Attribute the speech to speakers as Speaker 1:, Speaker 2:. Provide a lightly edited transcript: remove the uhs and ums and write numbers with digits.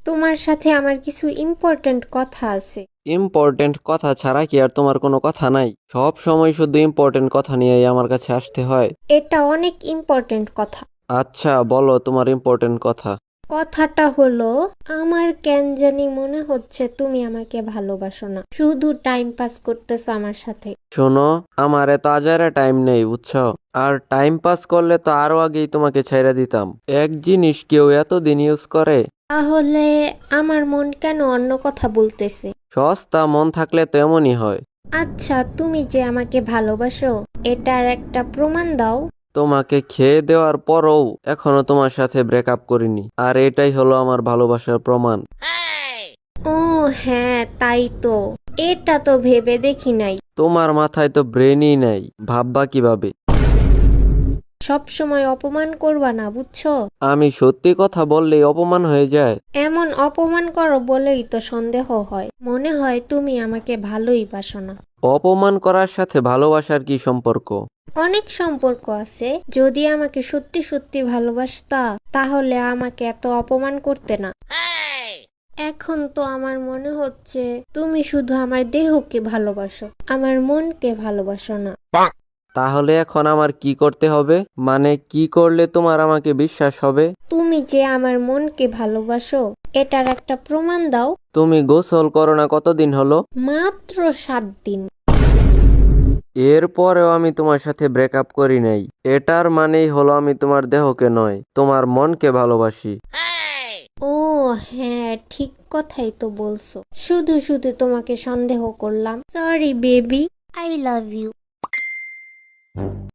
Speaker 1: তোমার সাথে আমার কিছু ইম্পর্ট্যান্ট কথা আছে।
Speaker 2: ইম্পর্টেন্ট কথা ছাড়া কি আর তোমার কোনো কথা নাই? সব সময় শুধু ইম্পর্টেন্ট কথা নিয়েই আমার কাছে আসতে হয়।
Speaker 1: এটা অনেক ইম্পর্ট্যান্ট কথা।
Speaker 2: আচ্ছা বলো তোমার ইম্পর্টেন্ট কথা।
Speaker 1: কথাটা হলো, আমার কেন জানি মনে হচ্ছে তুমি আমাকে ভালোবাসো না, শুধু টাইম পাস করতেছো আমার সাথে।
Speaker 2: শোনো, আমার এত আজারে টাইম নেই বুঝছো। আর টাইম পাস করলে তো আরো আগেই তোমাকে ছেড়ে দিতাম। এক জিনিস কেউ এতদিন ইউজ করে?
Speaker 1: তাহলে আমার মন কেন অন্য কথা বলতেছে?
Speaker 2: সস্তা মন থাকলে তো এমনই হয়।
Speaker 1: আচ্ছা, তুমি যে আমাকে ভালোবাসো এটার একটা প্রমাণ দাও।
Speaker 2: তোমাকে খেয়ে দেওয়ার পরও এখনো তোমার সাথে ব্রেকআপ করিনি, আর এটাই হলো আমার ভালোবাসার প্রমাণ।
Speaker 1: ও হ্যাঁ, তাই তো। এটা তো ভেবে দেখি নাই।
Speaker 2: তোমার মাথায় তো ব্রেনই নাই, ভাববা কিভাবে?
Speaker 1: সব সময় অপমান করবা না, বুঝছো?
Speaker 2: আমি সত্যি কথা বললেই অপমান হয়ে যায়?
Speaker 1: এমন অপমান করো বলেই তো সন্দেহ হয়, মনে হয় তুমি আমাকে ভালোই বাসো না।
Speaker 2: অপমান করার সাথে ভালোবাসার কি সম্পর্ক?
Speaker 1: অনেক সম্পর্ক আছে। যদি আমাকে সত্যি সত্যি ভালোবাসতা তাহলে আমাকে এত অপমান করতে না। এখন তো আমার মনে হচ্ছে তুমি শুধু আমার দেহকে ভালোবাসো, আমার মনকে ভালোবাসো না।
Speaker 2: তাহলে এখন আমার কি করতে হবে? মানে কি করলে তোমার আমাকে বিশ্বাস হবে?
Speaker 1: তুমি যে আমার মনকে ভালোবাসো এটার একটা প্রমাণ দাও।
Speaker 2: তুমি গোসল করো না কতদিন হলো?
Speaker 1: মাত্র 7 দিন।
Speaker 2: এরপরেও আমি তোমার সাথে ব্রেকআপ করি নাই। এটার মানেই হলো আমি তোমার দেহকে নয়, তোমার মনকে ভালোবাসি।
Speaker 1: ও হ্যাঁ, ঠিক কথাই তো বলছো। শুধু শুধু তোমাকে সন্দেহ করলাম। Sorry baby, I love you.